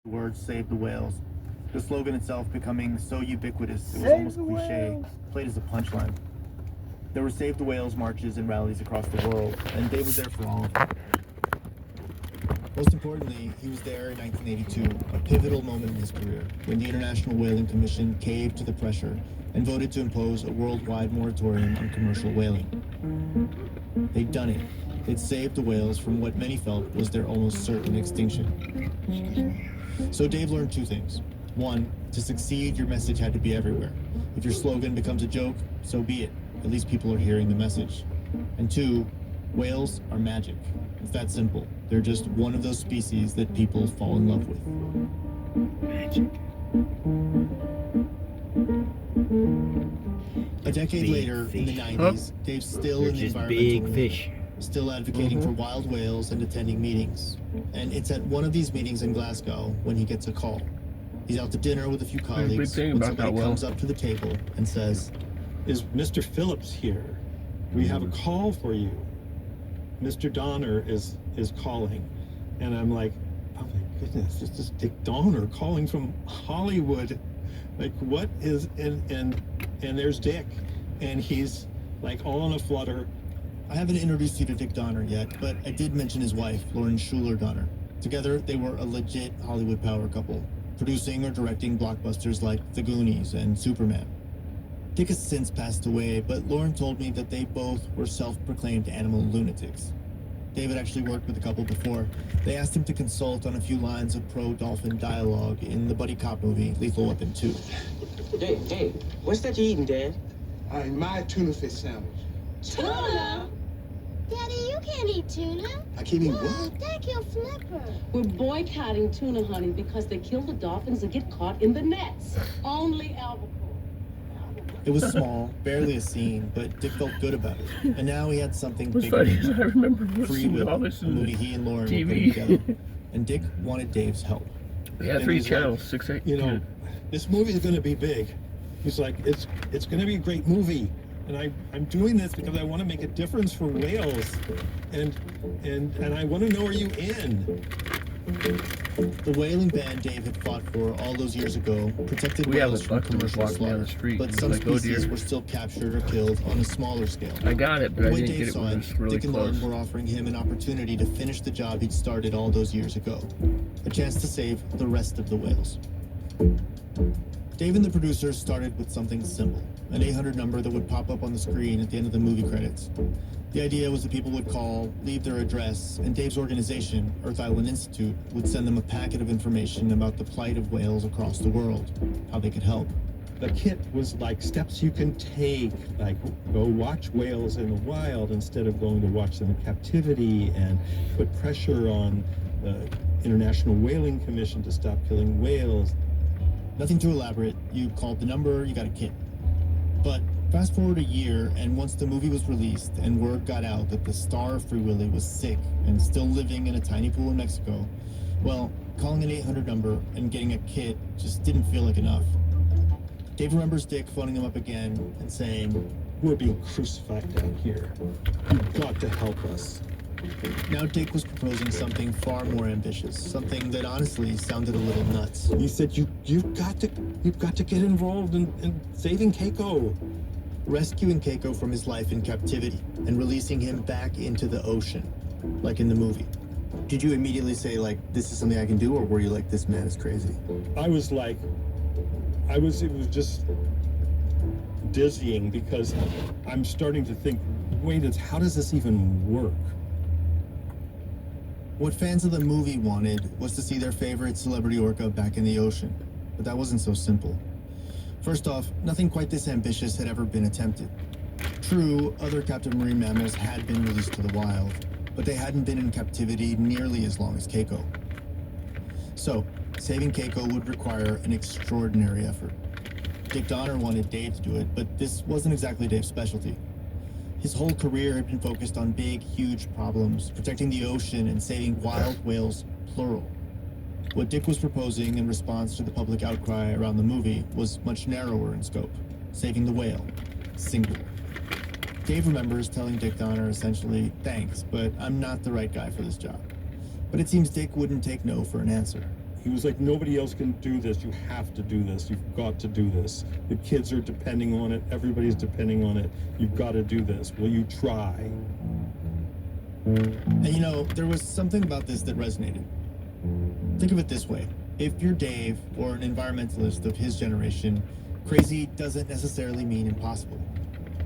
Words save the whales. The slogan itself becoming so ubiquitous it was almost cliche, played as a punchline. There were Save the Whales marches and rallies across the world, and Dave was there for all of them. Most importantly, he was there in 1982, a pivotal moment in his career, when the International Whaling Commission caved to the pressure and voted to impose a worldwide moratorium on commercial whaling. They'd done it. They'd saved the whales from what many felt was their almost certain extinction. So Dave learned two things. One, to succeed, your message had to be everywhere. If your slogan becomes a joke, so be it. At least people are hearing the message. And two, whales are magic. It's that simple. They're just one of those species that people fall in love with. Magic. A decade later, in the 90s, Dave's still in the environmental movement, still advocating for wild whales and attending meetings. And it's at one of these meetings in Glasgow when he gets a call. He's out to dinner with a few colleagues when somebody comes up to the table and says, "Is Mr. Phillips here? We have a call for you. Mr. Donner is calling." And I'm like, oh my goodness, this is Dick Donner calling from Hollywood. Like, what is, and there's Dick, and he's like all in a flutter. I haven't introduced you to Dick Donner yet, but I did mention his wife, Lauren Schuler Donner. Together, they were a legit Hollywood power couple, producing or directing blockbusters like The Goonies and Superman. Dick has since passed away, but Lauren told me that they both were self-proclaimed animal lunatics. David actually worked with the couple before. They asked him to consult on a few lines of pro-dolphin dialogue in the buddy cop movie Lethal Weapon 2. Hey, what's that you're eating, Dad? I my tuna fish sandwich. Tuna? Daddy, you can't eat tuna. I can't eat what? That killed Flipper. We're boycotting tuna, honey, because they kill the dolphins that get caught in the nets. Only albacore. It was small, barely a scene, but Dick felt good about it. And now he had something bigger. Funny is I remember Free listening Will, to all this a in movie he and Lauren TV. were putting together. And Dick wanted Dave's help. We had And 3 he's channels, like, 6, 8. you know, this movie is going to be big. He's like, it's going to be a great movie. And I'm doing this because I want to make a difference for whales. And I want to know, are you in? The whaling ban Dave had fought for all those years ago protected whales from commercial slaughter, but some species were still captured or killed on a smaller scale. I got it, but I The way didn't Dave get it saw when it it, was really Dick and close. Lauren were offering him an opportunity to finish the job he'd started all those years ago. A chance to save the rest of the whales. Dave and the producers started with something simple, an 800 number that would pop up on the screen at the end of the movie credits. The idea was that people would call, leave their address, and Dave's organization, Earth Island Institute, would send them a packet of information about the plight of whales across the world, how they could help. The kit was like steps you can take, like go watch whales in the wild instead of going to watch them in captivity, and put pressure on the International Whaling Commission to stop killing whales. Nothing too elaborate. You called the number, you got a kit. But fast forward a year, and once the movie was released and word got out that the star of Free Willy was sick and still living in a tiny pool in Mexico, well, calling an 800 number and getting a kit just didn't feel like enough. Dave remembers Dick phoning him up again and saying, "We're being crucified down here. You've got to help us." Now Dick was proposing something far more ambitious, something that honestly sounded a little nuts. He said, you've got to get involved in saving Keiko. Rescuing Keiko from his life in captivity and releasing him back into the ocean, like in the movie. Did you immediately say, like, this is something I can do, or were you like, this man is crazy? I was like, it was just dizzying, because I'm starting to think, wait, how does this even work? What fans of the movie wanted was to see their favorite celebrity orca back in the ocean, but that wasn't so simple. First off, nothing quite this ambitious had ever been attempted. True, other captive marine mammals had been released to the wild, but they hadn't been in captivity nearly as long as Keiko. So, saving Keiko would require an extraordinary effort. Dick Donner wanted Dave to do it, but this wasn't exactly Dave's specialty. His whole career had been focused on big, huge problems, protecting the ocean and saving wild whales, plural. What Dick was proposing in response to the public outcry around the movie was much narrower in scope, saving the whale, singular. Dave remembers telling Dick Donner essentially, "Thanks, but I'm not the right guy for this job." But it seems Dick wouldn't take no for an answer. He was like, nobody else can do this. You have to do this. You've got to do this. The kids are depending on it. Everybody's depending on it. You've got to do this. Will you try? And you know, there was something about this that resonated. Think of it this way. If you're Dave or an environmentalist of his generation, crazy doesn't necessarily mean impossible.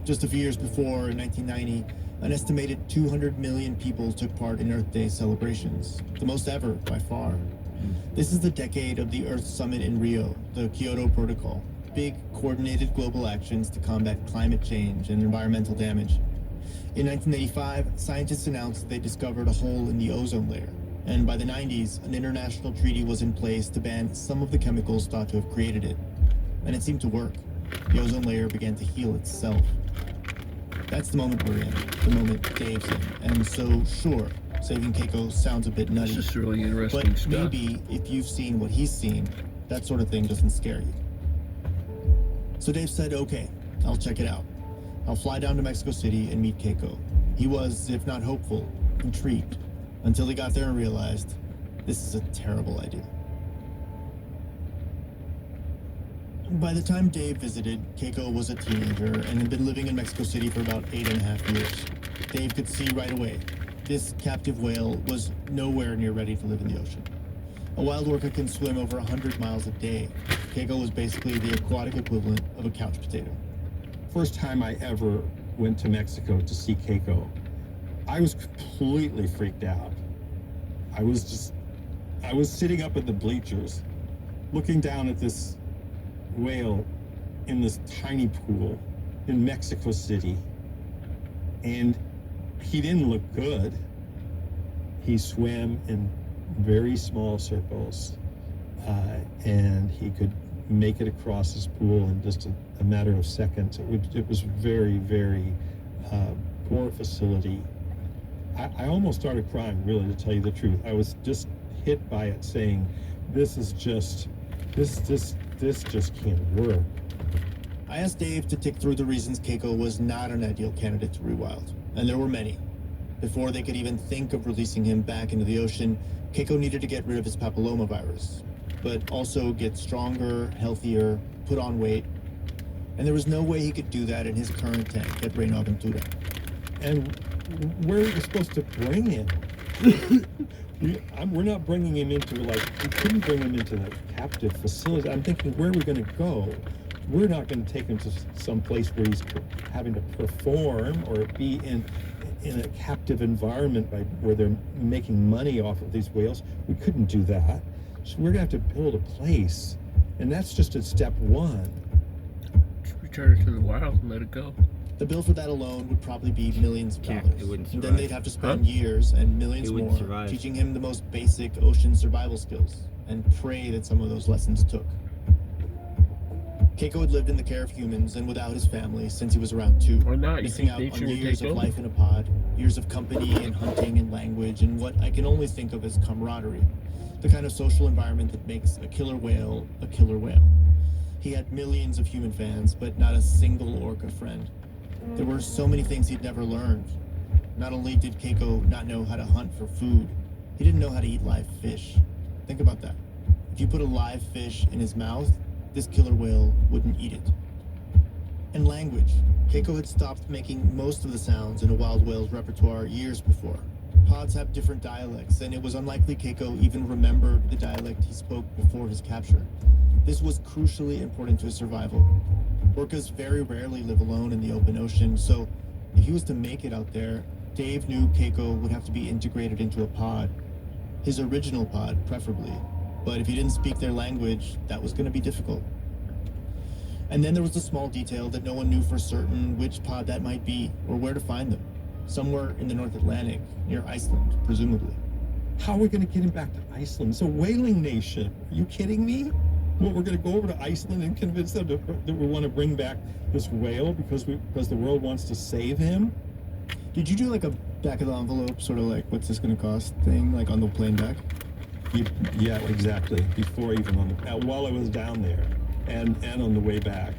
Just a few years before, in 1990, an estimated 200 million people took part in Earth Day celebrations, the most ever by far. This is the decade of the Earth Summit in Rio, the Kyoto Protocol, big coordinated global actions to combat climate change and environmental damage. In 1985, scientists announced they discovered a hole in the ozone layer, and by the 90s, an international treaty was in place to ban some of the chemicals thought to have created it. And it seemed to work. The ozone layer began to heal itself. That's the moment we're in, the moment Dave's in. And so, sure, saving Keiko sounds a bit nutty. This is really interesting But stuff. maybe if you've seen what he's seen, that sort of thing doesn't scare you. So Dave said, okay, I'll check it out. I'll fly down to Mexico City and meet Keiko. He was, if not hopeful, intrigued, until he got there and realized this is a terrible idea. By the time Dave visited, Keiko was a teenager and had been living in Mexico City for about 8.5 years. Dave could see right away, this captive whale was nowhere near ready to live in the ocean. A wild orca can swim over 100 miles a day. Keiko was basically the aquatic equivalent of a couch potato. First time I ever went to Mexico to see Keiko, I was completely freaked out. I was sitting up at the bleachers, looking down at this whale in this tiny pool in Mexico City, and he didn't look good. He swam in very small circles, and he could make it across this pool in just a matter of seconds. It was very, very poor facility. I almost started crying, really, to tell you the truth. I was just hit by it, saying, this just can't work. I asked Dave to tick through the reasons Keiko was not an ideal candidate to rewild, and there were many. Before they could even think of releasing him back into the ocean, Keiko needed to get rid of his papillomavirus, but also get stronger, healthier, put on weight. And there was no way he could do that in his current tank at Reino Aventura. And where are we supposed to bring him? We're not bringing him into, we couldn't bring him into the captive facility. I'm thinking, where are we going to go? We're not going to take him to some place where he's having to perform or be in a captive environment where they're making money off of these whales. We couldn't do that. So we're going to have to build a place. And that's just at step one. Just return it to the wild and let it go. The bill for that alone would probably be millions of dollars. It wouldn't And then survive. they'd have to spend years and millions It wouldn't more survive. teaching him the most basic ocean survival skills, and pray that some of those lessons took. Keiko had lived in the care of humans and without his family since he was around 2, Or not, you missing think out nature on will years take of over? life in a pod, years of company and hunting and language, and what I can only think of as camaraderie, the kind of social environment that makes a killer whale a killer whale. He had millions of human fans, but not a single orca friend. There were so many things he'd never learned. Not only did Keiko not know how to hunt for food, he didn't know how to eat live fish. Think about that. If you put a live fish in his mouth, this killer whale wouldn't eat it. And language. Keiko had stopped making most of the sounds in a wild whale's repertoire years before. Pods have different dialects, and it was unlikely Keiko even remembered the dialect he spoke before his capture. This was crucially important to his survival. Orcas very rarely live alone in the open ocean, so if he was to make it out there, Dave knew Keiko would have to be integrated into a pod. His original pod, preferably. But if he didn't speak their language, that was going to be difficult. And then there was the small detail that no one knew for certain which pod that might be, or where to find them. Somewhere in the North Atlantic, near Iceland, presumably. How are we going to get him back to Iceland? It's a whaling nation. Are you kidding me? Well, we're going to go over to Iceland and convince them that we want to bring back this whale because the world wants to save him? Did you do like a back of the envelope, sort of like, what's this going to cost thing, like on the plane back? Yeah, exactly. Before even while I was down there and on the way back,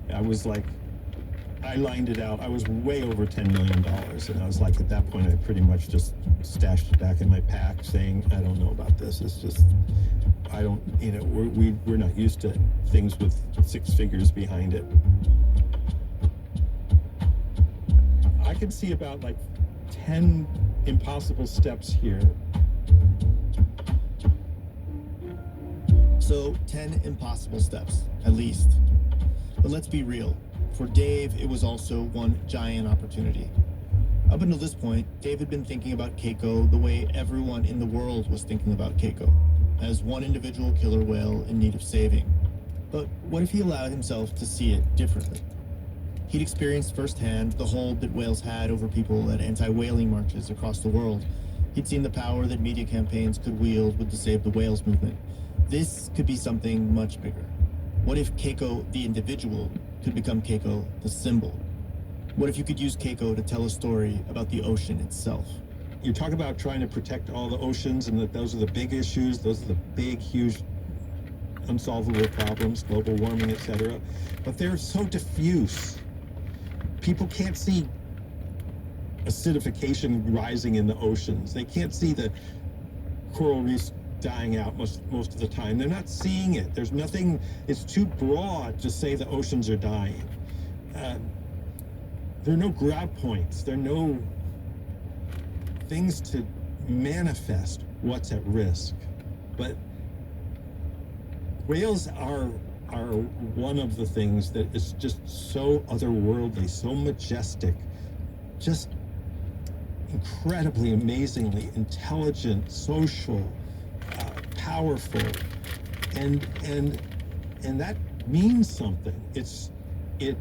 I lined it out. I was way over $10 million. And I was like, at that point, I pretty much just stashed it back in my pack saying, I don't know about this. It's just, I don't, you know, we're not used to things with 6 figures behind it. I can see about like 10 impossible steps here. So 10 impossible steps, at least. But let's be real. For Dave, it was also one giant opportunity. Up until this point, Dave had been thinking about Keiko the way everyone in the world was thinking about Keiko, as one individual killer whale in need of saving. But what if he allowed himself to see it differently? He'd experienced firsthand the hold that whales had over people at anti-whaling marches across the world. He'd seen the power that media campaigns could wield with the Save the Whales movement. This could be something much bigger. What if Keiko, the individual, could become Keiko, the symbol? What if you could use Keiko to tell a story about the ocean itself? You talk about trying to protect all the oceans and that those are the big issues, those are the big, huge, unsolvable problems, global warming, etc. But they're so diffuse. People can't see acidification rising in the oceans. They can't see the coral reefs dying out most of the time. They're not seeing it. There's nothing, it's too broad to say the oceans are dying. There are no grab points. There are no things to manifest what's at risk. But whales are one of the things that is just so otherworldly, so majestic, just incredibly, amazingly intelligent, social, powerful, and that means something. It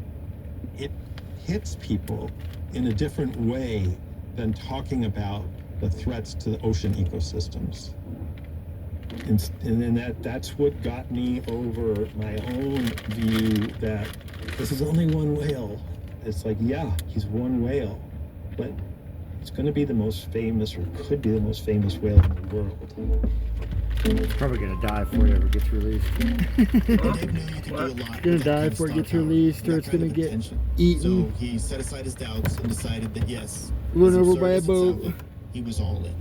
hits people in a different way than talking about the threats to the ocean ecosystems. And then that's what got me over my own view that this is only one whale. It's like, yeah, he's one whale, but it's going to be the most famous, or could be the most famous whale in the world. It's probably gonna die before it ever gets released. It's gonna die before it gets released, or it's gonna get eaten. So he set aside his doubts and decided that yes, Run as over absurd by a as it boat. sounded, he was all in.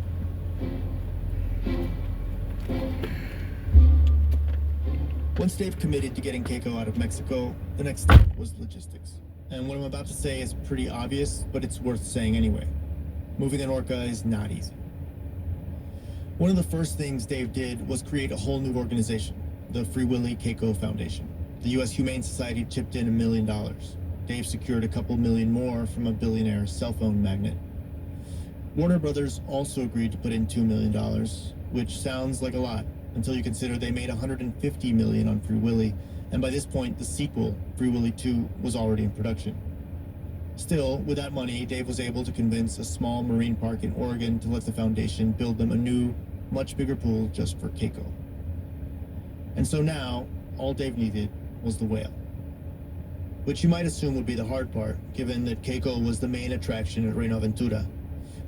Once Dave committed to getting Keiko out of Mexico, the next step was logistics. And what I'm about to say is pretty obvious, but it's worth saying anyway. Moving an orca is not easy. One of the first things Dave did was create a whole new organization, the Free Willy Keiko Foundation. The U.S. Humane Society chipped in $1 million. Dave secured a couple million more from a billionaire cell phone magnate. Warner Brothers also agreed to put in $2 million, which sounds like a lot, until you consider they made $150 million on Free Willy, and by this point, the sequel, Free Willy 2, was already in production. Still, with that money, Dave was able to convince a small marine park in Oregon to let the foundation build them a new, much bigger pool just for Keiko. And so now, all Dave needed was the whale. Which you might assume would be the hard part, given that Keiko was the main attraction at Reino Aventura.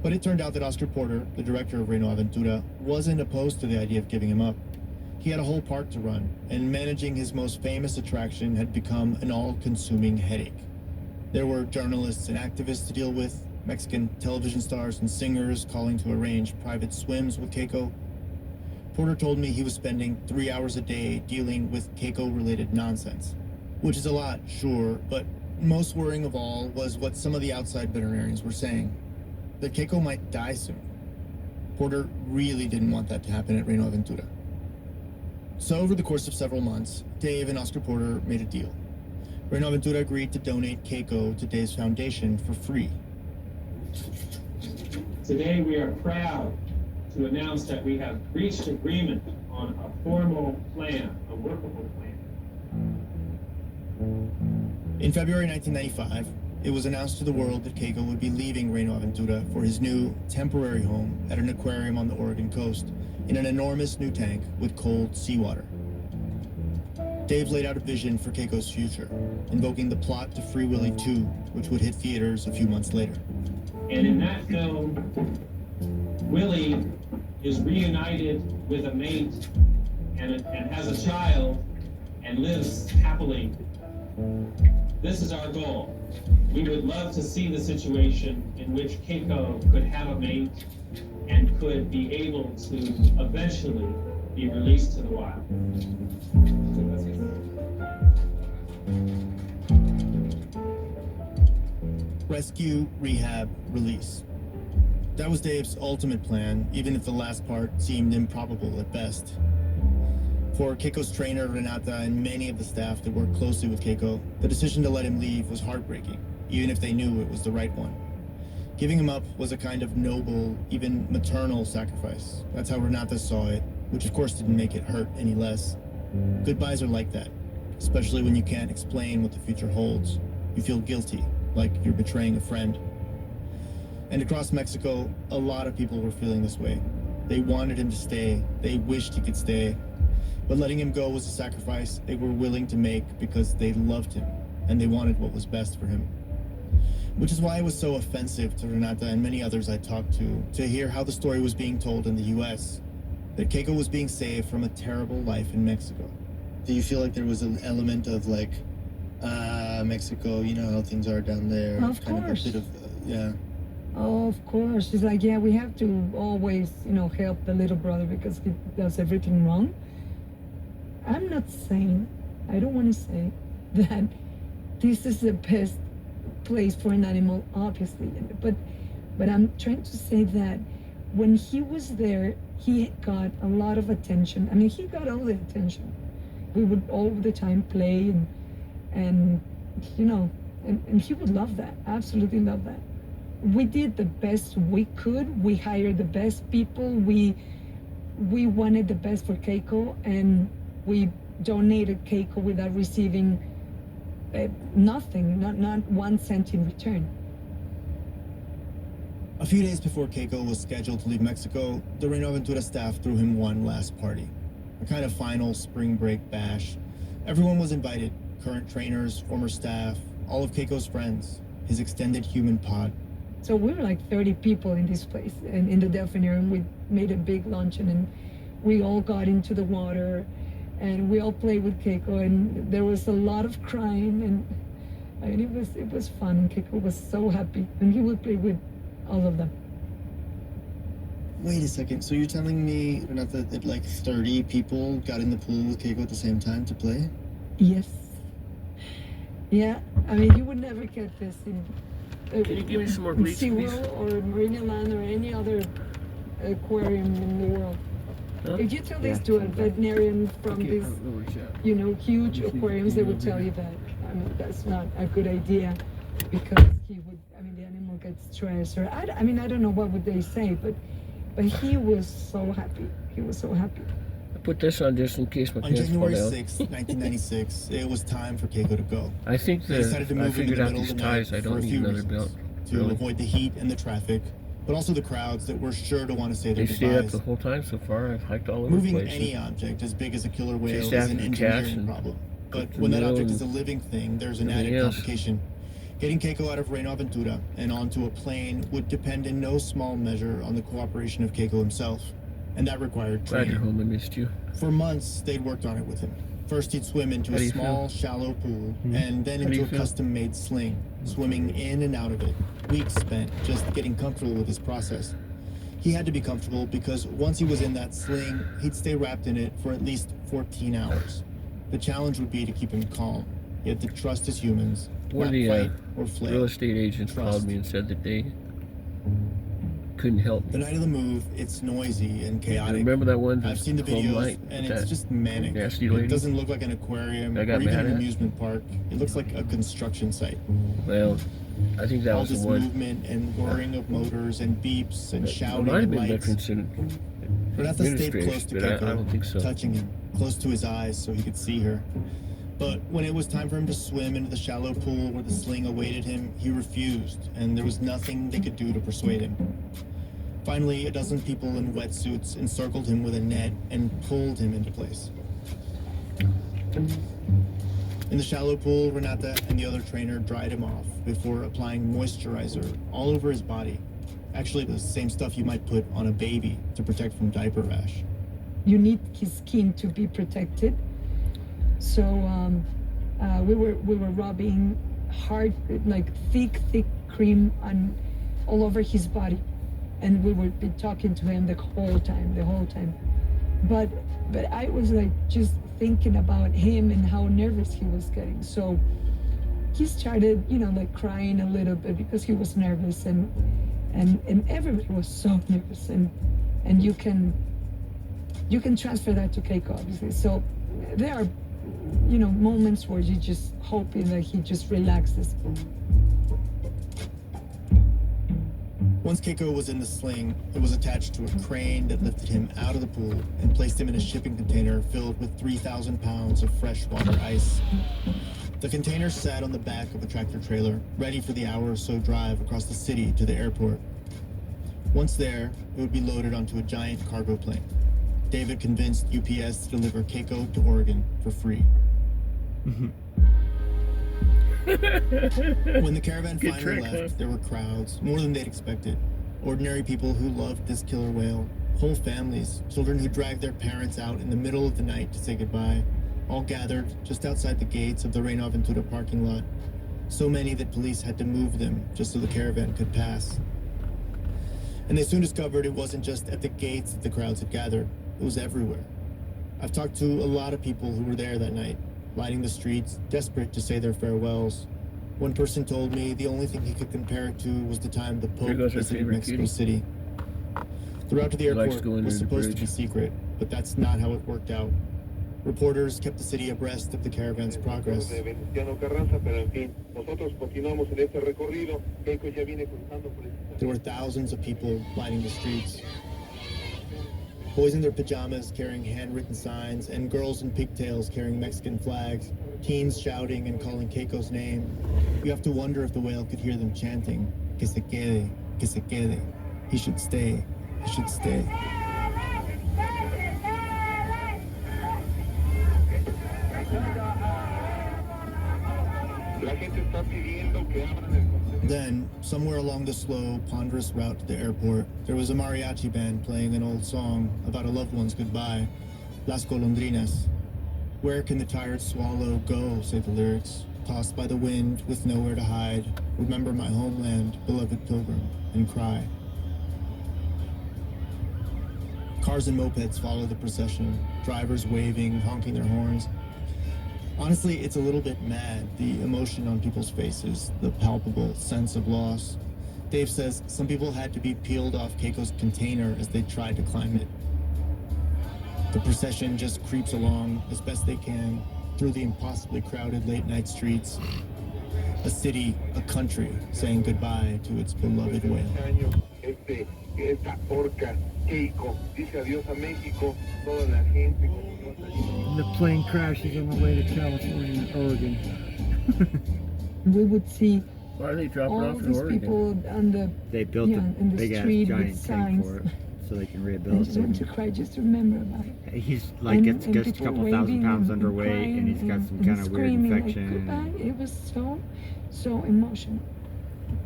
But it turned out that Oscar Porter, the director of Reino Aventura, wasn't opposed to the idea of giving him up. He had a whole park to run, and managing his most famous attraction had become an all-consuming headache. There were journalists and activists to deal with, Mexican television stars and singers calling to arrange private swims with Keiko. Porter told me he was spending 3 hours a day dealing with Keiko-related nonsense. Which is a lot, sure, but most worrying of all was what some of the outside veterinarians were saying, that Keiko might die soon. Porter really didn't want that to happen at Reino Aventura. So over the course of several months, Dave and Oscar Porter made a deal. Reino Aventura agreed to donate Keiko to Dave's foundation for free. Today we are proud to announce that we have reached agreement on a formal plan, a workable plan. In February 1995, it was announced to the world that Keiko would be leaving Reino Aventura for his new temporary home at an aquarium on the Oregon coast in an enormous new tank with cold seawater. Dave laid out a vision for Keiko's future, invoking the plot to Free Willy 2, which would hit theaters a few months later. And in that film, Willie is reunited with a mate and has a child and lives happily. This is our goal. We would love to see the situation in which Keiko could have a mate and could be able to eventually be released to the wild. Rescue, rehab, release. That was Dave's ultimate plan, even if the last part seemed improbable at best. For Keiko's trainer, Renata, and many of the staff that worked closely with Keiko, the decision to let him leave was heartbreaking, even if they knew it was the right one. Giving him up was a kind of noble, even maternal sacrifice. That's how Renata saw it, which of course didn't make it hurt any less. Goodbyes are like that, especially when you can't explain what the future holds. You feel guilty, like you're betraying a friend. And across Mexico, a lot of people were feeling this way. They wanted him to stay, they wished he could stay, but letting him go was a sacrifice they were willing to make because they loved him, and they wanted what was best for him. Which is why it was so offensive to Renata and many others I talked to hear how the story was being told in the US, that Keiko was being saved from a terrible life in Mexico. Do you feel like there was an element of like, Mexico, you know how things are down there? Of kind course. Of a bit of, yeah. Oh, of course. It's like, yeah, we have to always, help the little brother because he does everything wrong. I'm not saying, I don't want to say that this is the best place for an animal, obviously. But I'm trying to say that when he was there, he got a lot of attention. I mean, he got all the attention. We would all the time play and he would love that, absolutely love that. We did the best we could. We hired the best people. We wanted the best for Keiko, and we donated Keiko without receiving nothing, not 1 cent in return. A few days before Keiko was scheduled to leave Mexico, the Reino Aventura staff threw him one last party. A kind of final spring break bash. Everyone was invited. Current trainers, former staff, all of Keiko's friends, his extended human pod. So we were like 30 people in this place, and in the delphinarium we made a big luncheon, and we all got into the water, and we all played with Keiko, and there was a lot of crying, and I mean, it was fun, and Keiko was so happy, and he would play with all of them. Wait a second, so you're telling me, Renata, that like 30 people got in the pool with Keiko at the same time to play? Yes. Yeah, I mean, you would never get this in Can you give me some more bleach, please? SeaWorld or Marineland or any other aquarium in the world. Huh? If you tell this to a veterinarian from these, huge aquariums, they would tell you that, I mean, that's not a good idea because the animal gets stressed or, I don't know what would they say, but he was so happy. He was so happy. Put this on just in case my On pants fall January down. 6, 1996, it was time for Keiko to go. I think They decided to I move figured into the out middle these of the night ties. I for don't a need few another reasons. belt. To Really. avoid the heat and the traffic, but also the crowds that were sure to want to say They their stayed up goodbyes. the whole time so far. I've hiked all over Moving the place. any object as big as a killer whale Chased is after an the cats engineering and problem. But cooked when the that meal object and is a living thing, there's an everything added else. complication. Getting Keiko out of Reino Aventura and onto a plane would depend in no small measure on the cooperation of Keiko himself, and that required Glad you're training. home. I missed you. For months, they'd worked on it with him. First, he'd swim into How a do you small, shallow pool, Hmm? and then How do into you a feel? custom-made sling, swimming in and out of it. Weeks spent just getting comfortable with this process. He had to be comfortable because once he was in that sling, he'd stay wrapped in it for at least 14 hours. The challenge would be to keep him calm. He had to trust his humans, One not of the fight or real flail. estate agents Trust. called me and said that they couldn't help The me. night of the move, it's noisy and chaotic. Remember that one? I've seen the home videos, night and with it's that just manic. nasty It lady? doesn't look like an aquarium I or got even mad an at? amusement park. It looks like a construction site. Well, I think that All was the this one. movement and whirring of motors and beeps and It shouting might have and been lights. Veterans Center Renata stayed close to Administration, but I Keiko, don't think so. touching him, close to his eyes so he could see her. But when it was time for him to swim into the shallow pool where the sling awaited him, he refused, and there was nothing they could do to persuade him. Finally, a dozen people in wetsuits encircled him with a net and pulled him into place. In the shallow pool, Renata and the other trainer dried him off before applying moisturizer all over his body. Actually, the same stuff you might put on a baby to protect from diaper rash. You need his skin to be protected. So we were rubbing hard, like thick cream on all over his body, and we would be talking to him the whole time. But But I was like just thinking about him and how nervous he was getting. So he started, like crying a little bit because he was nervous, and everybody was so nervous, and you can transfer that to Keiko, obviously. So there are, moments where you just hoping that he just relaxes. Once Keiko was in the sling, it was attached to a crane that lifted him out of the pool and placed him in a shipping container filled with 3,000 pounds of freshwater ice. The container sat on the back of a tractor trailer, ready for the hour or so drive across the city to the airport. Once there, it would be loaded onto a giant cargo plane. David convinced UPS to deliver Keiko to Oregon for free. When the caravan finally left, there were crowds, more than they'd expected. Ordinary people who loved this killer whale, whole families, children who dragged their parents out in the middle of the night to say goodbye, all gathered just outside the gates of the Reino Aventura parking lot. So many that police had to move them just so the caravan could pass. And they soon discovered it wasn't just at the gates that the crowds had gathered, it was everywhere. I've talked to a lot of people who were there that night, lining the streets, desperate to say their farewells. One person told me the only thing he could compare it to was the time the Pope visited Mexico City. The route to the airport was supposed to be secret, but that's not how it worked out. Reporters kept the city abreast of the caravan's progress. There were thousands of people lining the streets. Boys in their pajamas carrying handwritten signs, and girls in pigtails carrying Mexican flags, teens shouting and calling Keiko's name. You have to wonder if the whale could hear them chanting, que se quede, he should stay, he should stay. Then, somewhere along the slow, ponderous route to the airport, there was a mariachi band playing an old song about a loved one's goodbye, Las Golondrinas. Where can the tired swallow go, say the lyrics, tossed by the wind with nowhere to hide, remember my homeland, beloved pilgrim, and cry. Cars and mopeds follow the procession, drivers waving, honking their horns. Honestly, it's a little bit mad, the emotion on people's faces, the palpable sense of loss. Dave says some people had to be peeled off Keiko's container as they tried to climb it. The procession just creeps along as best they can through the impossibly crowded late-night streets. A city, a country, saying goodbye to its beloved whale. The plane crashes on the way to California and Oregon. We would see Why are they dropping all off in these Oregon? people on the They built a in the big ass street with giant tank signs. for it, so they can I rehabilitate just want to him. cry just to remember about it. He's like gets a people couple waving thousand pounds and underweight, crying and he's got some and kind of weird screaming, infection. Like, goodbye. It was so emotional.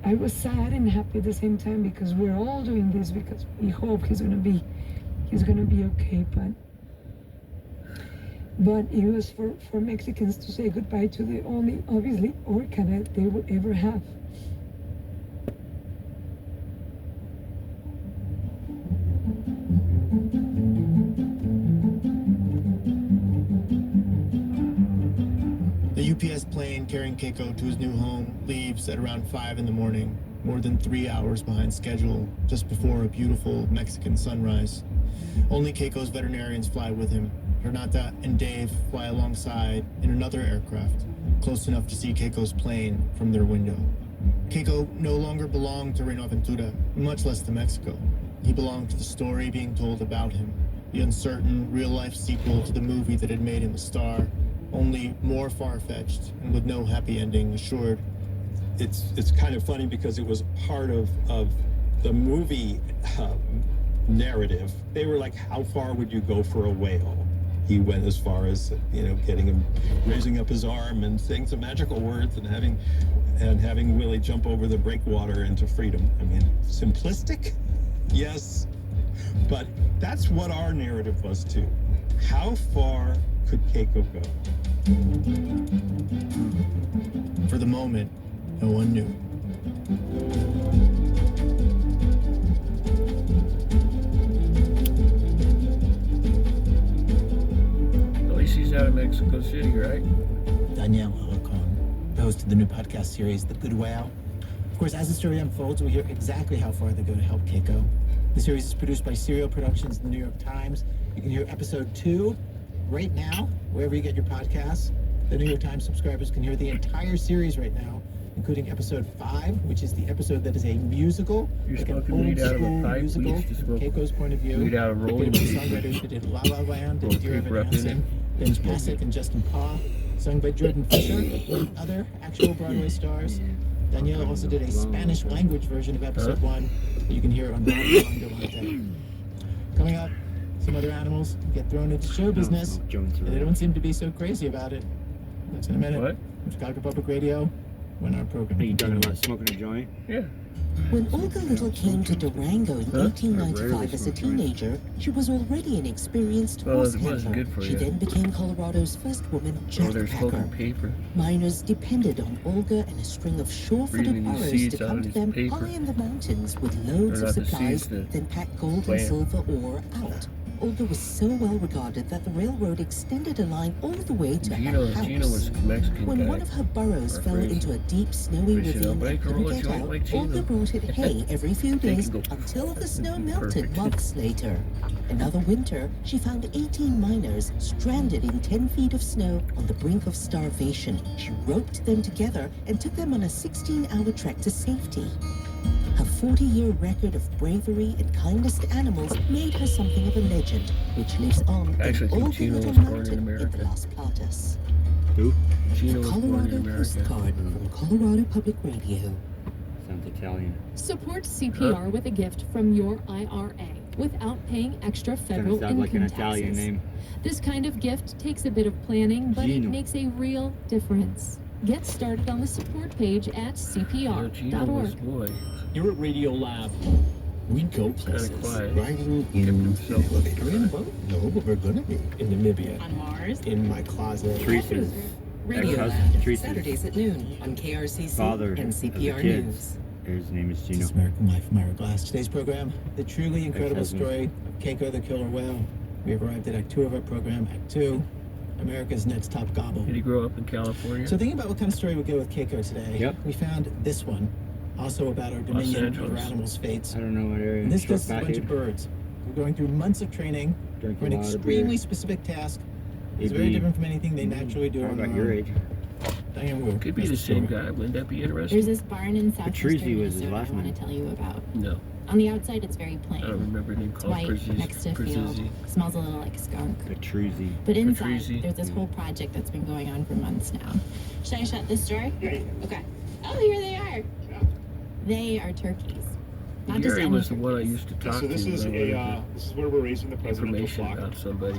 I was sad and happy at the same time because we're all doing this because we hope he's gonna be okay. But it was for Mexicans to say goodbye to the only, obviously, orca that they would ever have. The UPS plane carrying Keiko to his new home leaves at around 5 in the morning, more than 3 hours behind schedule, just before a beautiful Mexican sunrise. Only Keiko's veterinarians fly with him. Renata and Dave fly alongside in another aircraft, close enough to see Keiko's plane from their window. Keiko no longer belonged to Reino Aventura, much less to Mexico. He belonged to the story being told about him, the uncertain, real-life sequel to the movie that had made him a star, only more far-fetched and with no happy ending assured. It's kind of funny because it was part of the movie narrative. They were like, how far would you go for a whale? He went as far as, getting him, raising up his arm and saying some magical words and having Willie jump over the breakwater into freedom. I mean, simplistic? Yes. But that's what our narrative was too. How far could Keiko go? For the moment, no one knew. out of Mexico City, right? Danielle Alarcon, the host of the new podcast series, The Good Way Out. Of course, as the story unfolds, we'll hear exactly how far they go to help Keiko. The series is produced by Serial Productions and the New York Times. You can hear episode 2 right now, wherever you get your podcasts. The New York Times subscribers can hear the entire series right now, including episode 5, which is the episode that is a musical, You're like an smoking weed old out of a school pipe. We musical used to from smoke Keiko's point of view. weed out of rolling The paper. songwriters who did La La Land Roll and Dear paper Evan up in it. Hansen, Vince Pasek and Justin Paw, sung by Jordan Fisher and other actual Broadway stars. Danielle also did a Spanish language version of episode 1 that you can hear on Radio Andalante. Coming up, some other animals get thrown into show business, and they don't seem to be so crazy about it. That's in a minute. What? From Chicago Public Radio, when our program Are you talking continues. about smoking a joint? Yeah. When Olga Little came to Durango in Huh? 1895 as a teenager, she was already an experienced Well, horse it wasn't handler. good for She you. then became Colorado's first woman Oh, they're smoking jackpacker. paper. Miners depended on Olga and a string of sure-footed Breathing these burros seeds to out come of to this them paper. high in the mountains with loads They're of not the supplies, seeds that then pack gold and plant. silver ore out. Olga was so well regarded that the railroad extended a line all the way to Gino, her house. Gino was a Mexican When guy. one of her burrows Our fell friends. into a deep snowy They said, "I'll ravine make and her couldn't roll a get joint out, like Gino." Olga brought it hay every few They days can go- until the snow That'd be melted perfect. months later. Another winter, she found 18 miners stranded in 10 feet of snow on the brink of starvation. She roped them together and took them on a 16-hour trek to safety. Her 40-year record of bravery and kindness to animals made her something of a legend, which lives on I actually in think Olga Gino Little was born in Mountain in America. the Las Platas. Who? Gino was born in Colorado America. postcard from Colorado Public Radio. Sounds Italian. Support CPR with a gift from your IRA without paying extra federal Sounds like an income Italian taxes. name. This kind of gift takes a bit of planning, but Gino. it makes a real difference. Get started on the support page at Gino was CPR.org. boy. Here at Radio Lab, we go places. quiet. Riding Kept in himself the elevator. Are we in a boat? No, but we're gonna be. In Namibia, On Mars? in my closet. Teresa's Radio ex-husband, Lab, Teresa's Saturdays at noon on KRCC father and of the CPR kids. News. His name is This Gino. is American Life, I'm Ira Glass. Today's program, the truly incredible Ex-husband. story of Keiko the killer whale. We have arrived at Act 2 of our program, Act 2, America's Next Top Gobble. Did he grow up in California? So thinking about what kind of story would go with Keiko today, Yep. we found this one, also about our dominion over Angeles. animals' fates. I don't know what area. In this Short case, it's a bunch package. of birds. We're going through months of training Drink for a an lot of extremely beer. specific task. It's very Maybe- different from anything they naturally do How on their about your own. age? Diane Wu. Could be that's the same story. guy. Wouldn't that be interesting? There's this barn in southwestern Patrizi was his Minnesota last I want name. to tell you about. No. On the outside, it's very plain. I don't remember a name It's called white, next to a field, Patrizi. smells a little like skunk. Patrizi. But inside, Patrizi. there's this whole project that's been going on for months now. Should I shut this door? Okay. Oh, here they are. They are turkeys. Not just Gary any was the one I turkeys. used to talk So this to. is when I a wanted this is where we're raising the presidential information flock. about somebody.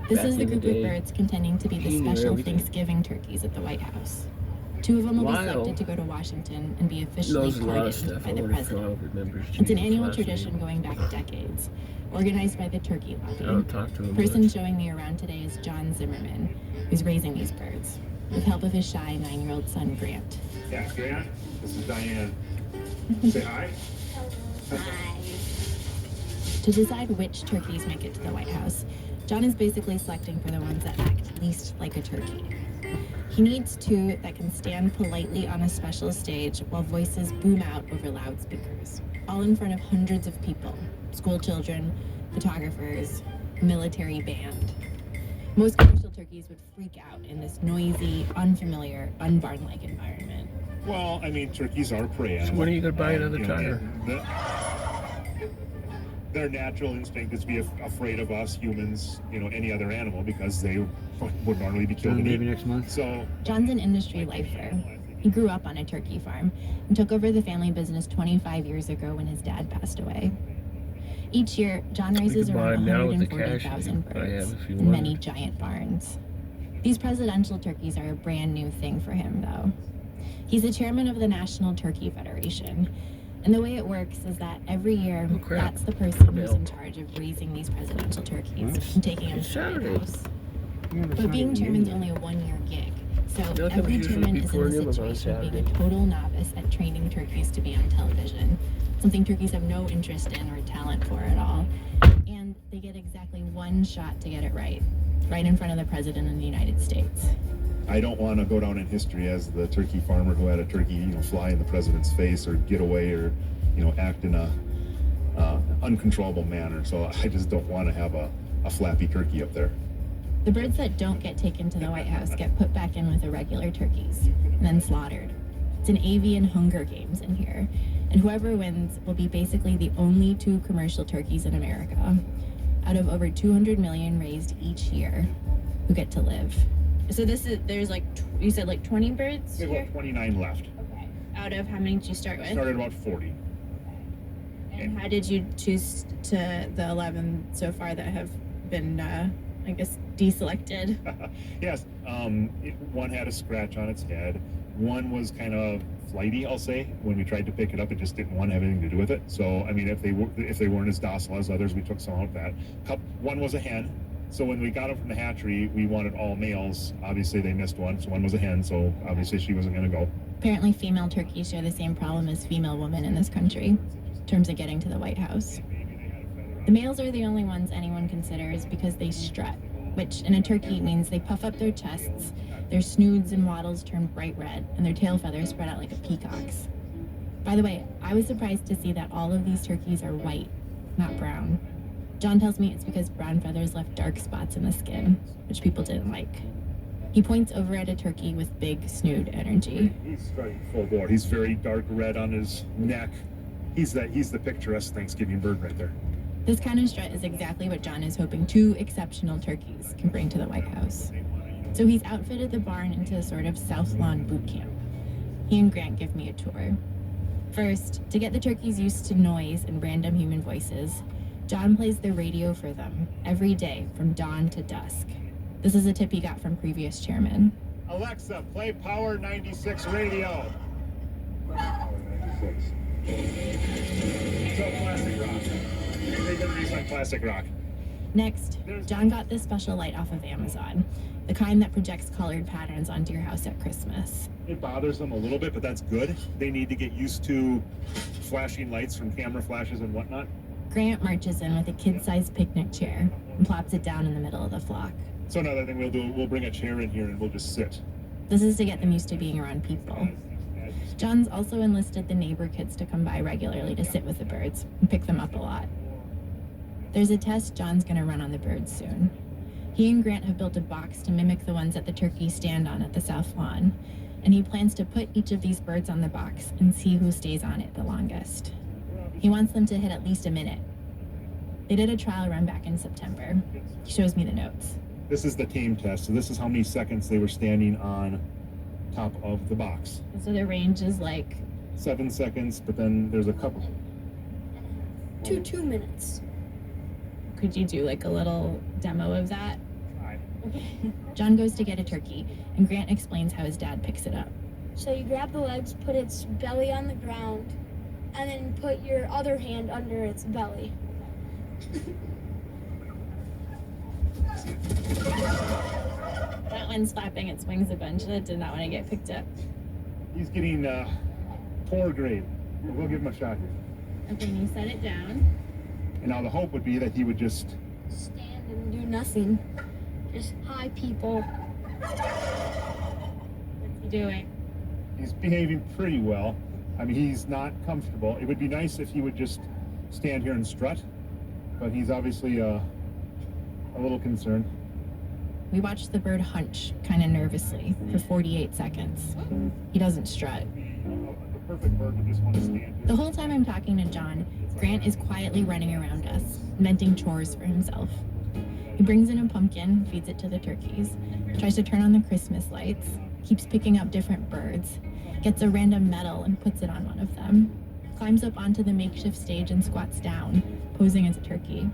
This Back is the in the group of day, birds contending to be the he knew special everything. Thanksgiving turkeys at the White House. 2 of them will be Lyle selected to go to Washington and be officially knows a lot of pardoned stuff. by I the wonder if president. Lyle remembers It's an Gino's annual last name. tradition going back decades, organized by the Turkey I Lobby. don't talk to him The person much. showing me around today is John Zimmerman, who's raising these birds, with help of his shy 9-year-old son, Grant. Yeah, Grant, this is Diane. Say hi. To decide which turkeys make it to the White House, John is basically selecting for the ones that act least like a turkey. He needs 2 that can stand politely on a special stage while voices boom out over loudspeakers, all in front of hundreds of people, school children, photographers, a military band. Most commercial turkeys would freak out in this noisy, unfamiliar, unbarn-like environment. Well, I mean, turkeys are prey animals. So when are you gonna buy another You know, tire? Their natural instinct is to be afraid of us humans, any other animal, because they would normally be killed and Maybe eaten. next month. So John's an industry lifer. He grew up on a turkey farm and took over the family business 25 years ago when his dad passed away. Each year, John raises could buy around him now with the cash 140,000 I have birds if you in many wanted. giant barns. These presidential turkeys are a brand new thing for him, though. He's the chairman of the National Turkey Federation, and the way it works is that every year, Oh, crap. that's the person who's Milk. in charge of raising these presidential turkeys What? and taking them It's to the White Saturday. House. Yeah, but it's But not being even chairman's yet. only a 1-year gig, so Milk every was usually chairman is before in the noon on situation of being a Saturday. total novice at training turkeys to be on television, something turkeys have no interest in or talent for at all. And they get exactly 1 shot to get it right. right in front of the President of the United States. I don't want to go down in history as the turkey farmer who had a turkey, fly in the president's face or get away or, act in a uncontrollable manner. So I just don't want to have a flappy turkey up there. The birds that don't get taken to the White House get put back in with the regular turkeys and then slaughtered. It's an avian Hunger Games in here, and whoever wins will be basically the only 2 commercial turkeys in America, out of over 200 million raised each year, who get to live. So there's you said 20 birds We have here? about 29 left. Okay. Out of how many did you start with? Started about 40. And how did you choose to the 11 so far that have been, deselected? Yes, one had a scratch on its head. One was kind of flighty, I'll say. When we tried to pick it up, it just didn't want to have anything to do with it. So, if they weren't as docile as others, we took some out of that. One was a hen. So when we got them from the hatchery, we wanted all males. Obviously, they missed one, so one was a hen. So obviously, she wasn't going to go. Apparently, female turkeys share the same problem as female women in this country, in terms of getting to the White House. The males are the only ones anyone considers because they strut, which in a turkey means they puff up their chests, their snoods and wattles turn bright red, and their tail feathers spread out like a peacock's. By the way, I was surprised to see that all of these turkeys are white, not brown. John tells me it's because brown feathers left dark spots in the skin, which people didn't like. He points over at a turkey with big snood energy. He's starting full bore. He's very dark red on his neck. He's the picturesque Thanksgiving bird right there. This kind of strut is exactly what John is hoping 2 exceptional turkeys can bring to the White House. So he's outfitted the barn into a sort of South Lawn boot camp. He and Grant give me a tour. First, to get the turkeys used to noise and random human voices, John plays the radio for them every day from dawn to dusk. This is a tip he got from previous chairman. Alexa, play Power 96 radio. Power 96. So classic rock. They can use on classic rock. Next, John got this special light off of Amazon, the kind that projects colored patterns onto your house at Christmas. It bothers them a little bit, but that's good. They need to get used to flashing lights from camera flashes and whatnot. Grant marches in with a kid-sized picnic chair and plops it down in the middle of the flock. So another thing we'll do, we'll bring a chair in here and we'll just sit. This is to get them used to being around people. John's also enlisted the neighbor kids to come by regularly to sit with the birds and pick them up a lot. There's a test John's gonna run on the birds soon. He and Grant have built a box to mimic the ones that the turkeys stand on at the South Lawn, and he plans to put each of these birds on the box and see who stays on it the longest. He wants them to hit at least a minute. They did a trial run back in September. He shows me the notes. This is the tame test, so this is how many seconds they were standing on top of the box. So the range is 7 seconds, but then there's a couple. 2 minutes. Could you do a little demo of that? John goes to get a turkey, and Grant explains how his dad picks it up. So you grab the legs, put its belly on the ground, and then put your other hand under its belly. That one's flapping its wings a bunch. That did not want to get picked up. He's getting poor grade. We'll give him a shot here. Okay, and you set it down. And now the hope would be that he would just Stand and do nothing. Just hi, people. What's he doing? He's behaving pretty well. He's not comfortable. It would be nice if he would just stand here and strut, but he's obviously a little concerned. We watch the bird hunch, kind of nervously, for 48 seconds. He doesn't strut. The perfect bird would just want to stand here. The whole time I'm talking to John, Grant is quietly running around us, inventing chores for himself. He brings in a pumpkin, feeds it to the turkeys, tries to turn on the Christmas lights, keeps picking up different birds, gets a random medal and puts it on one of them, climbs up onto the makeshift stage and squats down, posing as a turkey.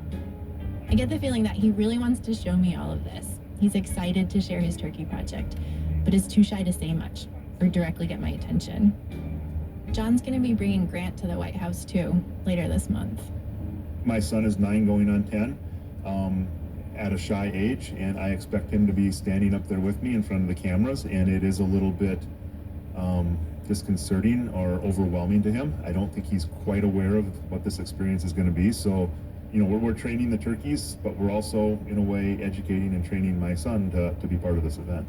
I get the feeling that he really wants to show me all of this. He's excited to share his turkey project, but is too shy to say much or directly get my attention. John's going to be bringing Grant to the White House too, later this month. My son is 9 going on 10, at a shy age, and I expect him to be standing up there with me in front of the cameras, and it is a little bit disconcerting or overwhelming to him. I don't think he's quite aware of what this experience is going to be, so we're training the turkeys, but we're also, in a way, educating and training my son to be part of this event.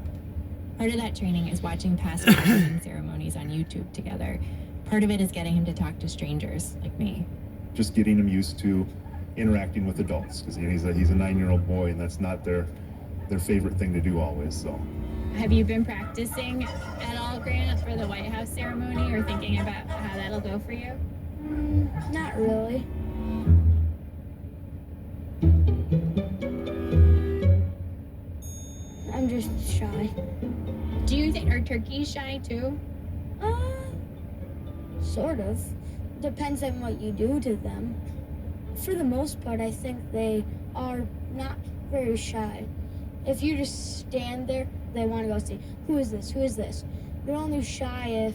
Part of that training is watching past naming ceremonies on YouTube together. Part of it is getting him to talk to strangers like me. Just getting him used to interacting with adults, because he's a 9-year-old boy, and that's not their favorite thing to do always. So. Have you been practicing at all, Grant, for the White House ceremony, or thinking about how that'll go for you? Not really. I'm just shy. Do you think are turkeys shy too? Sort of. Depends on what you do to them. For the most part, I think they are not very shy. If you just stand there, they want to go see, who is this? Who is this? They're only shy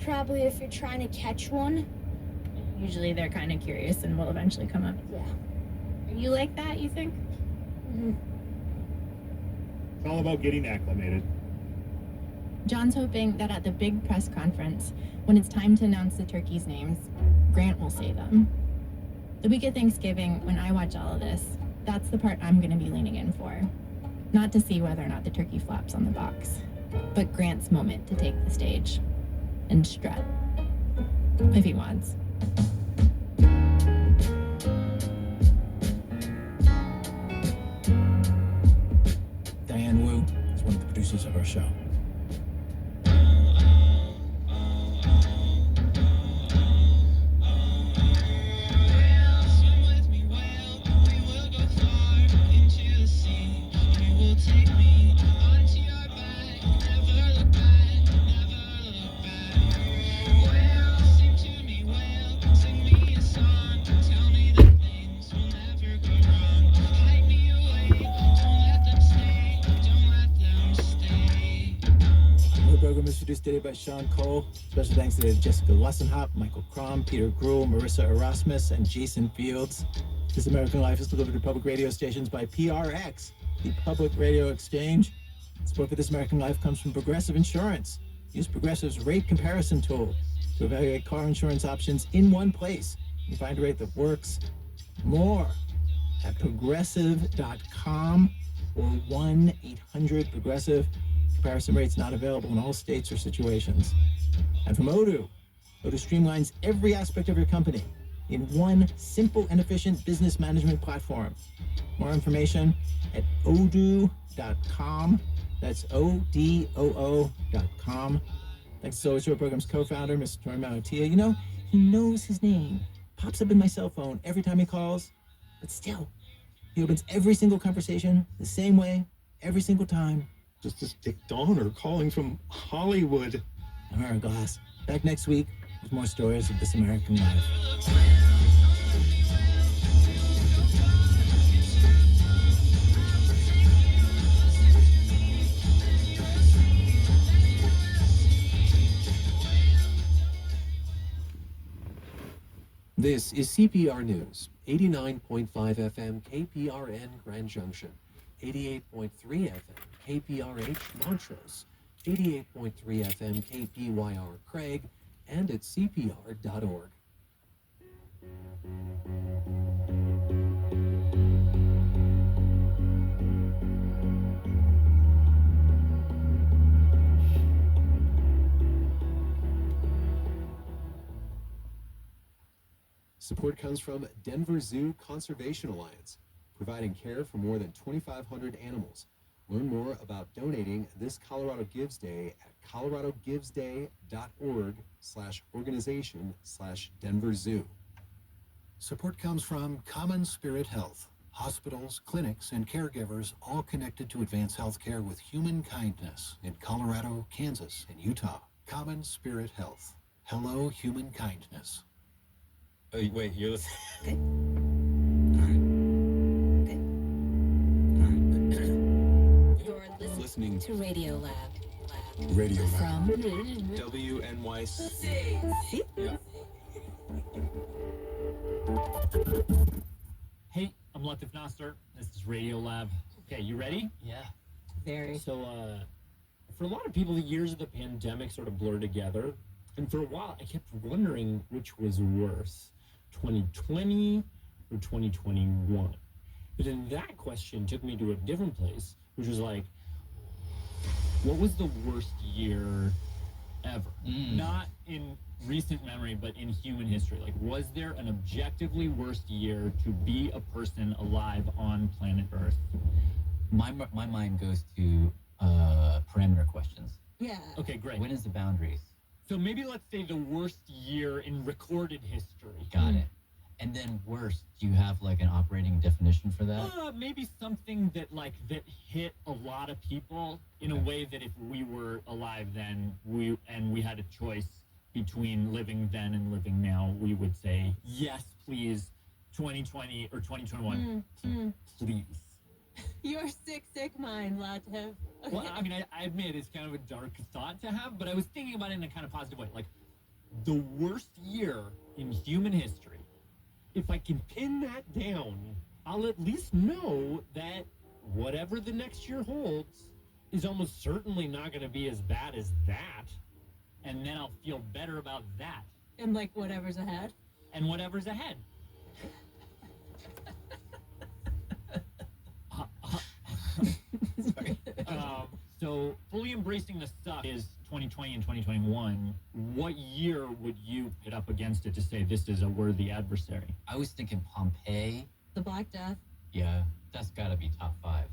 probably if you're trying to catch one. Usually they're kind of curious and will eventually come up. Yeah. Are you like that, you think? Mm-hmm. It's all about getting acclimated. John's hoping that at the big press conference, when it's time to announce the turkeys' names, Grant will say them. The week of Thanksgiving, when I watch all of this, that's the part I'm going to be leaning in for. Not to see whether or not the turkey flaps on the box, but Grant's moment to take the stage and strut, if he wants. Diane Wu is one of the producers of our show. Produced today by Sean Cole. Special thanks to Jessica Lussenhop, Michael Crom, Peter Gruhl, Marissa Erasmus, and Jason Fields. This American Life is delivered to public radio stations by PRX, the Public Radio Exchange. Support for This American Life comes from Progressive Insurance. Use Progressive's rate comparison tool to evaluate car insurance options in one place and find a rate that works. More at progressive.com or 1-800-PROGRESSIVE. Comparison rates not available in all states or situations. And from Odoo, Odoo streamlines every aspect of your company in one simple and efficient business management platform. More information at odoo.com. That's ODOO.com. Thanks to Solar Show Program's co-founder, Mr. Tori Manatia. You know, he knows his name. Pops up in my cell phone every time he calls. But still, he opens every single conversation the same way, every single time. Just this Dick Donner calling from Hollywood. I'm Aaron Glass. Back next week with more stories of This American Life. This is CPR News, 89.5 FM KPRN Grand Junction, 88.3 FM KPRH Montrose, 88.3 FM KPYR Craig, and at CPR.org. Support comes from Denver Zoo Conservation Alliance, providing care for more than 2,500 animals. Learn more about donating this Colorado Gives Day at coloradogivesday.org/organization/Denver Zoo. Support comes from Common Spirit Health. Hospitals, clinics, and caregivers all connected to advance healthcare with human kindness in Colorado, Kansas, and Utah. Common Spirit Health. Hello, human kindness. Oh, wait, you're listening? Listening to Radio Lab. Radio Lab. From WNYC. Yeah. Hey, I'm Latif Nasser. This is Radio Lab. Okay, you ready? Yeah. Very. So, for a lot of people, the years of the pandemic sort of blur together. And for a while, I kept wondering which was worse. 2020 or 2021? But then that question took me to a different place, which was like, what was the worst year ever? Not in recent memory, but in human history. Like, was there an objectively worst year to be a person alive on planet Earth? My mind goes to parameter questions. Yeah. Okay, great. When is the boundaries? So maybe let's say the worst year in recorded history. Got it. And then worst, do you have like an operating definition for that? Maybe something that hit a lot of people in a way that if we were alive then we had a choice between living then and living now, we would say yes, please, 2020 or 2021, please. Your sick mind, Latif. Okay. Well, I mean, I admit it's kind of a dark thought to have, but I was thinking about it in a kind of positive way. Like, the worst year in human history. If I can pin that down, I'll at least know that whatever the next year holds is almost certainly not going to be as bad as that. And then I'll feel better about that. And like whatever's ahead? And whatever's ahead. Sorry. So fully embracing the suck is 2020 and 2021. What year would you pit up against it to say this is a worthy adversary? I was thinking Pompeii. The Black Death. Yeah, that's got to be top 5.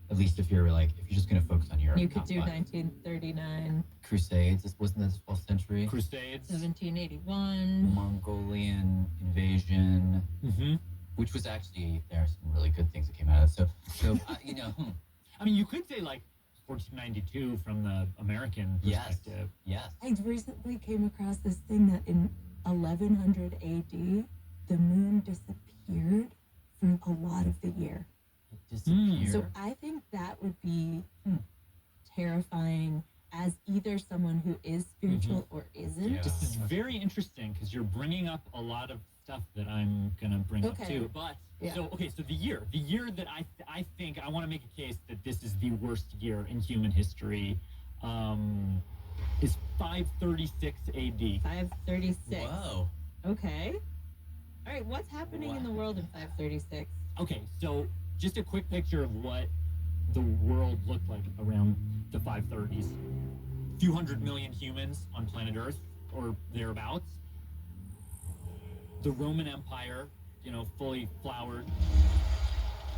At least if you're just going to focus on Europe. You could top do 5. 1939. Crusades. Wasn't that the 12th century? Crusades. 1781. Mongolian invasion. Mm-hmm. Which was actually, there are some really good things that came out of it. So I mean, you could say like 1492 from the American perspective. Yes. I recently came across this thing that in 1100 AD, the moon disappeared for a lot of the year. So I think that would be terrifying as either someone who is spiritual or isn't. Yeah. This is very interesting because you're bringing up a lot of stuff that I'm going to bring up too. But so the year that I think I want to make a case that this is the worst year in human history is 536 AD. 536. Whoa. Okay. All right, what's happening in the world in 536? Okay, so just a quick picture of what the world looked like around the 530s. Few hundred million humans on planet Earth or thereabouts. The Roman Empire, fully flowered.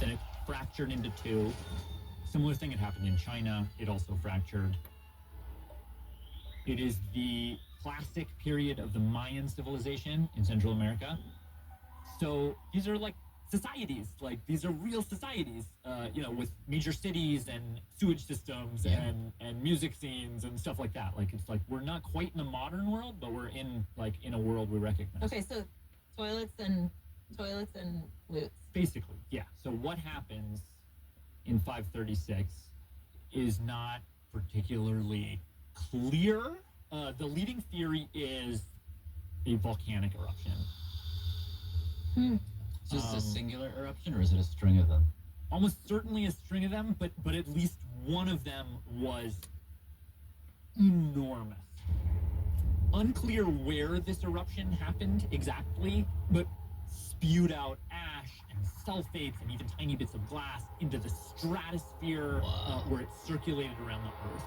Then it fractured into two. Similar thing had happened in China. It also fractured. It is the classic period of the Mayan civilization in Central America. So these are like societies, like these are real societies, with major cities and sewage systems and music scenes and stuff like that. Like, it's like we're not quite in the modern world, but we're in a world we recognize. Okay, so toilets and loots. Basically, yeah. So what happens in 536 is not particularly clear. The leading theory is a volcanic eruption. Is this a singular eruption or is it a string of them? Almost certainly a string of them, but at least one of them was enormous. Unclear where this eruption happened exactly, but spewed out ash and sulfates and even tiny bits of glass into the stratosphere where it circulated around the Earth.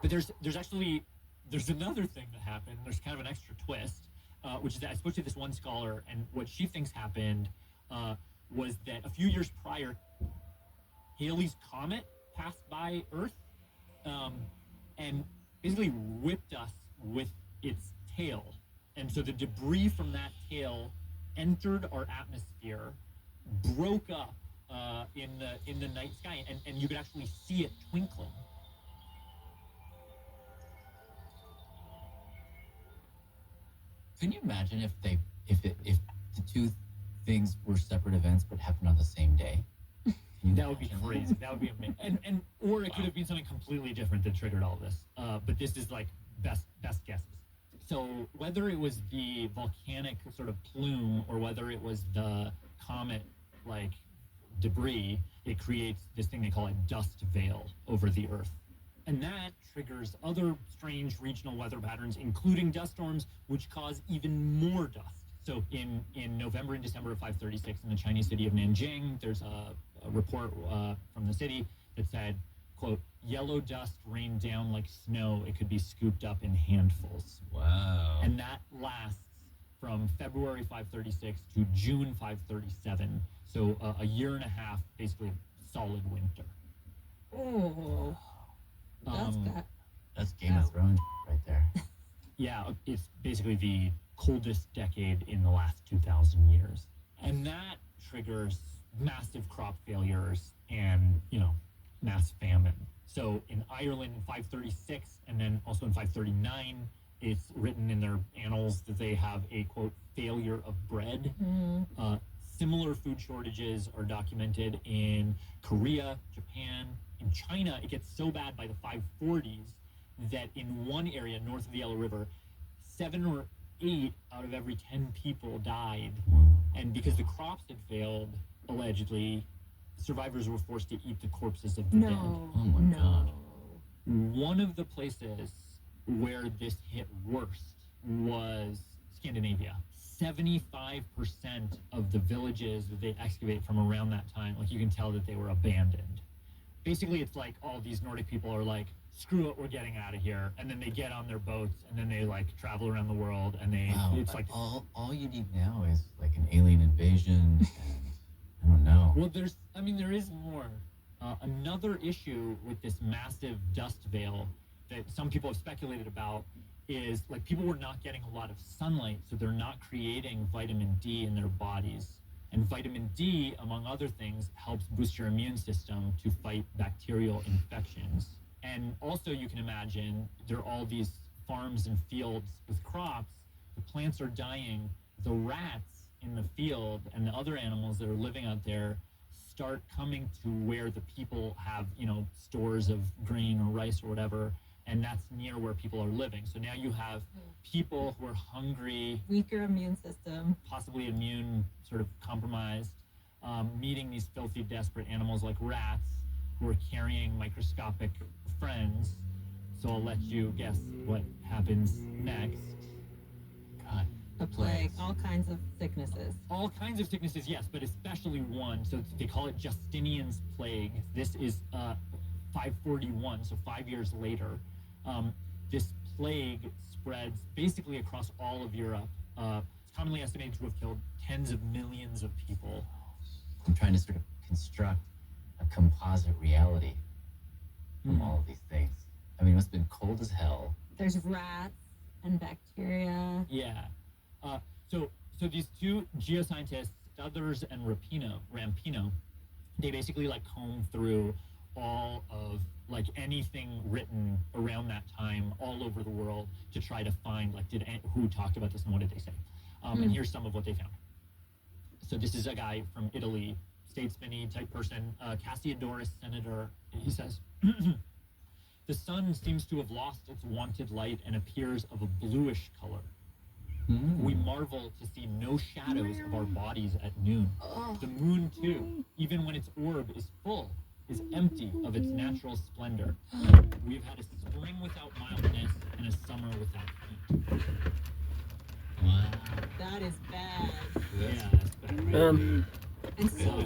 But there's another thing that happened. There's kind of an extra twist. Which is that I spoke to this one scholar, and what she thinks happened was that a few years prior, Halley's Comet passed by Earth and basically whipped us with its tail. And so the debris from that tail entered our atmosphere, broke up in the night sky, and you could actually see it twinkling. Can you imagine if the two things were separate events but happened on the same day? That would be crazy. That would be amazing. Or it could have been something completely different that triggered all of this. But this is like best guesses. So whether it was the volcanic sort of plume or whether it was the comet debris, it creates this thing they call a dust veil over the Earth. And that triggers other strange regional weather patterns, including dust storms, which cause even more dust. So in November and December of 536 in the Chinese city of Nanjing, there's a report from the city that said, quote, yellow dust rained down like snow. It could be scooped up in handfuls. Wow. And that lasts from February 536 to June 537. So a year and a half, basically solid winter. Oh, That's Game of Thrones right there. Yeah, it's basically the coldest decade in the last 2,000 years. And that triggers massive crop failures and, mass famine. So in Ireland in 536 and then also in 539, it's written in their annals that they have a, quote, failure of bread. Similar food shortages are documented in Korea, Japan. In China, it gets so bad by the 540s that in one area north of the Yellow River, 7 or 8 out of every 10 people died. And because the crops had failed, allegedly, survivors were forced to eat the corpses of the dead. Oh my God. One of the places where this hit worst was Scandinavia. 75% of the villages that they excavate from around that time, like you can tell that they were abandoned. Basically, it's like all these Nordic people are like, screw it, we're getting out of here. And then they get on their boats and then they like travel around the world and they, it's like all you need now is like an alien invasion. And I don't know. Well, there is more. Another issue with this massive dust veil that some people have speculated about is like people were not getting a lot of sunlight, so they're not creating vitamin D in their bodies. And vitamin D, among other things, helps boost your immune system to fight bacterial infections. And also you can imagine there are all these farms and fields with crops, the plants are dying, the rats in the field and the other animals that are living out there start coming to where the people have, stores of grain or rice or whatever, and that's near where people are living. So now you have people who are hungry, Weaker immune system. possibly immune sort of compromised, meeting these filthy, desperate animals like rats who are carrying microscopic friends. So I'll let you guess what happens next. God. A plague, all kinds of sicknesses. All kinds of sicknesses, yes, but especially one. So they call it Justinian's plague. This is 541, so 5 years later. This plague spreads basically across all of Europe. It's commonly estimated to have killed tens of millions of people. I'm trying to sort of construct a composite reality from all of these things. I mean, it must have been cold as hell. There's rats and bacteria. Yeah. So these two geoscientists, Stuthers and Rampino, they basically like comb through all of like anything written around that time all over the world to try to find like who talked about this and what did they say. And here's some of what they found. So this is a guy from Italy, statesman-y type person, Cassiodorus senator. He says, the sun seems to have lost its wonted light and appears of a bluish color. We marvel to see no shadows of our bodies at noon. The moon, too, even when its orb is full, is empty of its natural splendor. We've had a spring without mildness and a summer without heat. Wow. That is bad. Yeah, that's bad. Right? And so